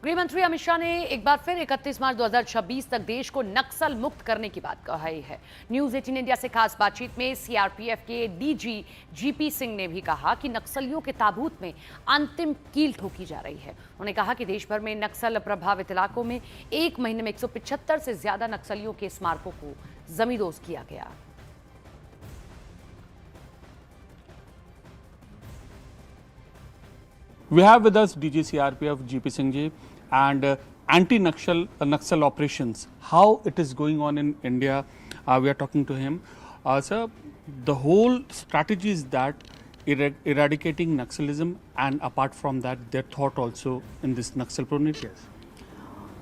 गृह मंत्री अमित शाह ने एक बार फिर 31 मार्च 2026 तक देश को नक्सल मुक्त करने की बात कही है। न्यूज 18 इंडिया से खास बातचीत में सीआरपीएफ के डीजी जीपी सिंह ने भी कहा कि नक्सलियों के ताबूत में अंतिम कील ठोकी जा रही है। उन्होंने कहा कि देश भर में नक्सल प्रभावित इलाकों में एक महीने में 175 से ज्यादा नक्सलियों के स्मारकों को जमींदोज किया गया। We have with us DG CRPF GP Singh ji and anti-Naxal operations. How it is going on in India? We are talking to him. Sir, the whole strategy is that eradicating Naxalism, and apart from that, their thought also in this Naxal-prone areas.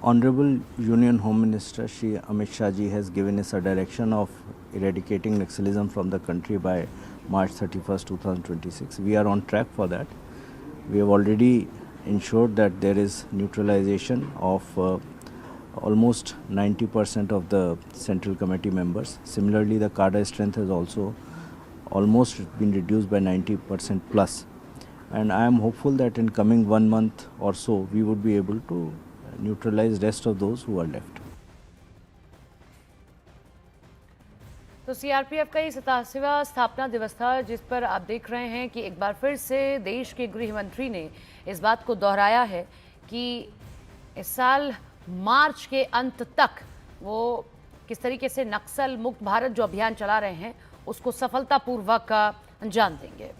Honorable Union Home Minister Shri Amit Shah ji has given us a direction of eradicating Naxalism from the country by March 31st, 2026. We are on track for that. We have already ensured that there is neutralization of almost 90% of the Central Committee members. Similarly, the cadre strength has also almost been reduced by 90% plus. And I am hopeful that in coming 1 month or so, we would be able to neutralize rest of those who are left. तो CRPF का ये 87वां स्थापना दिवस था, जिस पर आप देख रहे हैं कि एक बार फिर से देश के गृह मंत्री ने इस बात को दोहराया है कि इस साल मार्च के अंत तक वो किस तरीके से नक्सल मुक्त भारत जो अभियान चला रहे हैं उसको सफलतापूर्वक अंजाम देंगे।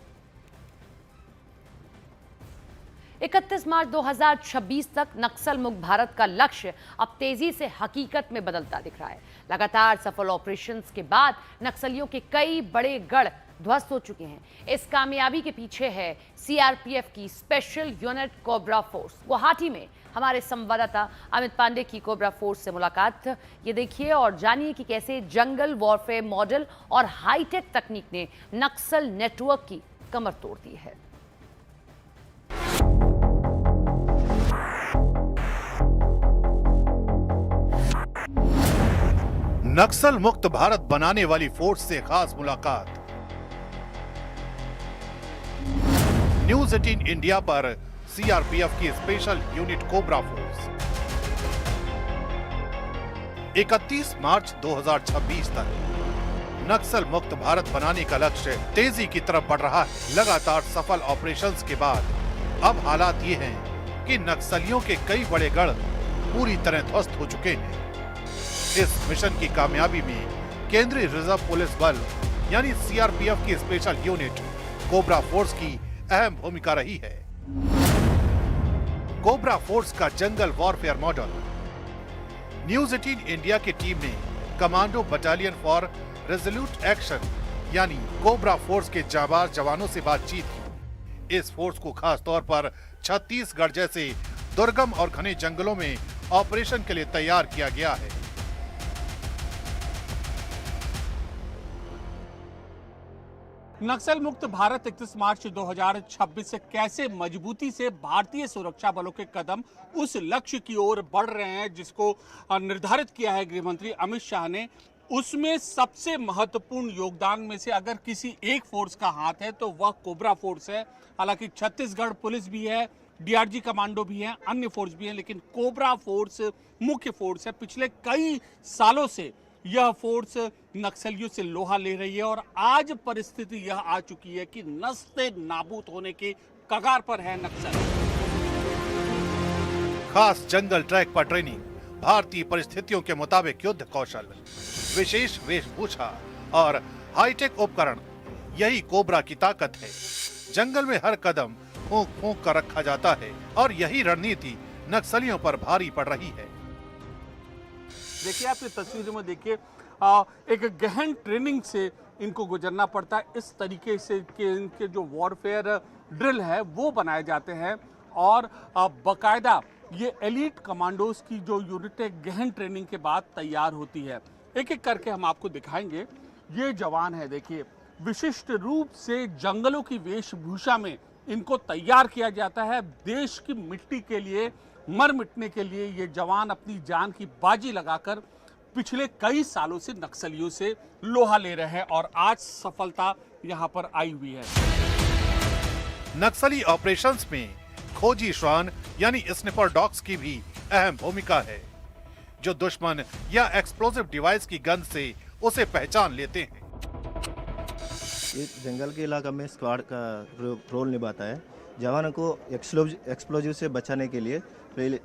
31 मार्च 2026 तक नक्सल मुक्त भारत का लक्ष्य अब तेजी से हकीकत में बदलता दिख रहा है। लगातार सफल ऑपरेशंस के बाद नक्सलियों के कई बड़े गढ़ ध्वस्त हो चुके हैं। इस कामयाबी के पीछे है सीआरपीएफ की special unit cobra force. Guwahati में हमारे संवाददाता अमित पांडे की कोबरा फोर्स से मुलाकात, ये देखिए और जानिए कि कैसे जंगल वॉरफेयर मॉडल और हाईटेक तकनीक ने नक्सल नेटवर्क की कमर तोड़ दी है। नक्सल मुक्त भारत बनाने वाली फोर्स से खास मुलाकात। न्यूज 18 इंडिया पर सीआरपीएफ की स्पेशल यूनिट कोबरा फोर्स 31 मार्च 2026 तक नक्सल मुक्त भारत बनाने का लक्ष्य तेजी की तरफ बढ़ रहा है। लगातार सफल ऑपरेशंस के बाद अब हालात ये हैं कि नक्सलियों के कई बड़े गढ़ पूरी तरह ध्वस्त हो चुके हैं। इस मिशन की कामयाबी में केंद्रीय रिजर्व पुलिस बल यानी सीआरपीएफ की स्पेशल यूनिट कोबरा फोर्स की अहम भूमिका रही है। कोबरा फोर्स का जंगल वॉरफेयर मॉडल। न्यूज 18 इंडिया की टीम ने commando battalion for resolute action यानी कोबरा फोर्स के जाबाज जवानों से बातचीत की। इस फोर्स को खास तौर पर छत्तीसगढ़ जैसे दुर्गम और घने जंगलों में ऑपरेशन के लिए तैयार किया गया है। नक्सल मुक्त भारत 31 मार्च 2026 से कैसे मजबूती से भारतीय सुरक्षा बलों के कदम उस लक्ष्य की ओर बढ़ रहे हैं जिसको निर्धारित किया है गृह मंत्री अमित शाह ने। उसमें सबसे महत्वपूर्ण योगदान में से अगर किसी एक फोर्स का हाथ है तो वह कोबरा फोर्स है। हालांकि छत्तीसगढ़ पुलिस भी है, डीआरजी कमांडो भी है, अन्य फोर्स भी है, लेकिन कोबरा फोर्स मुख्य फोर्स है। पिछले कई सालों से यह फोर्स नक्सलियों से लोहा ले रही है और आज परिस्थिति यह आ चुकी है कि नस्ते नाबूद होने के कगार पर है नक्सल। खास जंगल ट्रैक पर ट्रेनिंग, भारतीय परिस्थितियों के मुताबिक युद्ध कौशल, विशेष वेशभूषा और हाईटेक उपकरण, यही कोबरा की ताकत है। जंगल में हर कदम फूंक फूंक कर रखा जाता है और यही रणनीति नक्सलियों पर भारी पड़ रही है। देखिए आप ये तस्वीर में देखिए, एक गहन ट्रेनिंग से इनको गुजरना पड़ता है। इस तरीके से कि इनके जो वॉरफेयर ड्रिल है वो बनाए जाते हैं और बाकायदा ये एलीट कमांडोज की जो यूनिट है गहन ट्रेनिंग के बाद तैयार होती है। एक एक करके हम आपको दिखाएंगे। ये जवान है, देखिए विशिष्ट रूप से जंगलों की वेशभूषा में इनको तैयार किया जाता है। देश की मिट्टी के लिए, मर मिटने के लिए ये जवान अपनी जान की बाजी लगाकर पिछले कई सालों से नक्सलियों से लोहा ले रहे हैं और आज सफलता यहां पर आई हुई है। नक्सली ऑपरेशंस में खोजी श्वान यानी स्निपर डॉग्स की भी अहम भूमिका है, जो दुश्मन या एक्सप्लोजिव डिवाइस की गंध से उसे पहचान लेते हैं। ये जंगल के इलाका में स्क्वाड का रोल निभाता है। जवानों को एक्सप्लोजिव से बचाने के लिए पहले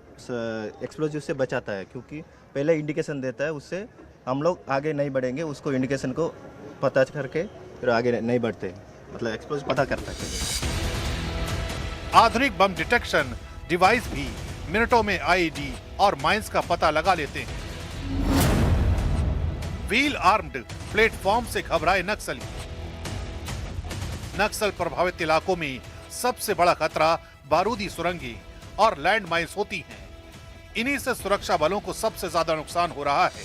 एक्सप्लोजिव से बचाता है, क्योंकि पहले इंडिकेशन देता है, उससे हम लोग आगे नहीं बढ़ेंगे, उसको इंडिकेशन को पता करके फिर आगे नहीं बढ़ते, मतलब एक्सप्लोजिव पता करता है। आधुनिक बम डिटेक्शन डिवाइस भी मिनटों में आईईडी और माइंस का पता लगा लेते हैं। व्हील आर्म्ड प्लेटफॉर्म से घबराए नक्सली। नक्सल प्रभावित इलाकों में सबसे बड़ा खतरा बारूदी सुरंगें और लैंड माइंस होती हैं। इन्हीं से सुरक्षा बलों को सबसे ज्यादा नुकसान हो रहा है।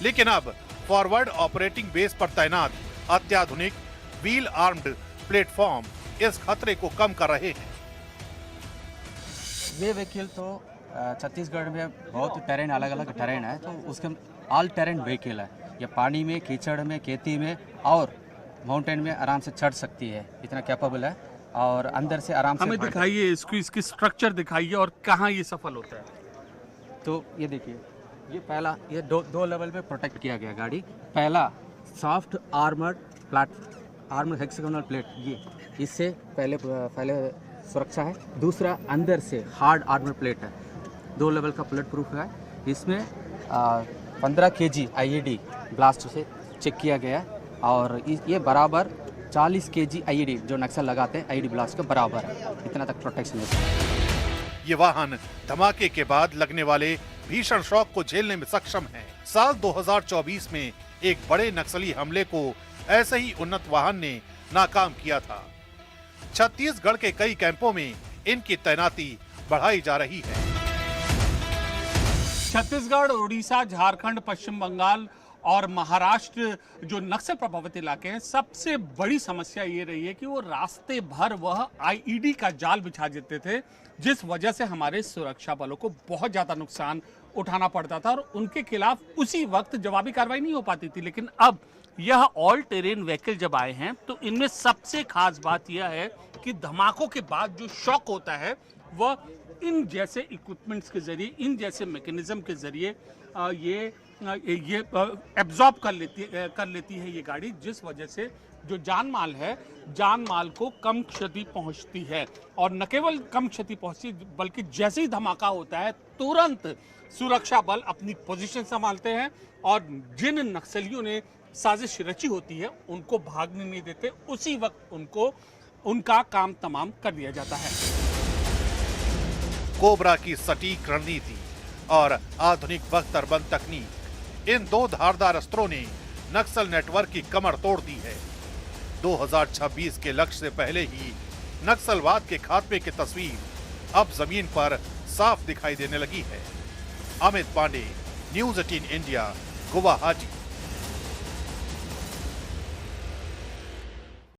लेकिन अब फॉरवर्ड ऑपरेटिंग बेस पर तैनात अत्याधुनिक व्हील आर्म्ड प्लेटफॉर्म इस खतरे को कम कर रहे हैं। ये व्हीकल तो छत्तीसगढ़ में बहुत टेरेन, अलग अलग टेरेन है, तो उसके ऑल टेरेन व्हीकल है। ये पानी में, कीचड़ में, खेती में और माउंटेन में आराम से चढ़ सकती है, इतना कैपेबल है। और अंदर से आराम से हमें दिखाइए इसको, इसकी स्ट्रक्चर दिखाइए और कहाँ ये सफल होता है। तो ये देखिए, ये पहला, ये दो लेवल में प्रोटेक्ट किया गया गाड़ी। पहला सॉफ्ट आर्मर्ड हेक्सागोनल प्लेट, ये इससे पहले सुरक्षा है। दूसरा अंदर से हार्ड आर्मर प्लेट है, 2 लेवल का बुलेट प्रूफ है। इसमें 15 kg आईईडी ब्लास्ट से चेक किया गया है, और ये बराबर 40 kg आईईडी जो नक्सल लगाते हैं आईईडी ब्लास्ट के बराबर है, इतना तक प्रोटेक्शन है। ये वाहन धमाके के बाद लगने वाले भीषण शॉक को झेलने में सक्षम है। साल 2024 में एक बड़े नक्सली हमले को ऐसे ही उन्नत वाहन ने नाकाम किया था। छत्तीसगढ़ के कई कैंपों में इनकी तैनाती बढ़ाई जा रही है। छत्तीसगढ़, उड़ीसा, झारखंड, पश्चिम बंगाल और महाराष्ट्र जो नक्सल प्रभावित इलाके हैं, सबसे बड़ी समस्या ये रही है कि वो रास्ते भर वह आईईडी का जाल बिछा देते थे, जिस वजह से हमारे सुरक्षा बलों को बहुत ज्यादा नुकसान उठाना पड़ता था और उनके खिलाफ उसी वक्त जवाबी कार्रवाई नहीं हो पाती थी। लेकिन अब यह ऑल टेरेन व्हीकल जब आए हैं तो इनमें सबसे खास बात यह है कि धमाकों के बाद जो शॉक होता है वह इन जैसे इक्विपमेंट्स के जरिए, इन जैसे मैकेनिज्म के जरिए ये एब्जॉर्ब कर लेती है ये गाड़ी, जिस वजह से जो जान माल को कम क्षति पहुंचती है। और न केवल कम क्षति पहुंचती, बल्कि जैसे ही धमाका होता है तुरंत सुरक्षा बल अपनी पोजीशन संभालते हैं और जिन नक्सलियों ने साजिश रची होती है उनको भागने नहीं देते, उसी वक्त उनका काम तमाम कर दिया जाता है। कोबरा की सटीक रणनीति और आधुनिक बख्तरबंद तकनीक, इन दो धारदार अस्त्रों ने नक्सल नेटवर्क की कमर तोड़ दी है। 2026 के लक्ष्य से पहले ही नक्सलवाद के खात्मे की तस्वीर अब जमीन पर साफ दिखाई देने लगी है। Amit Pandey, news 18 India, Guwahati.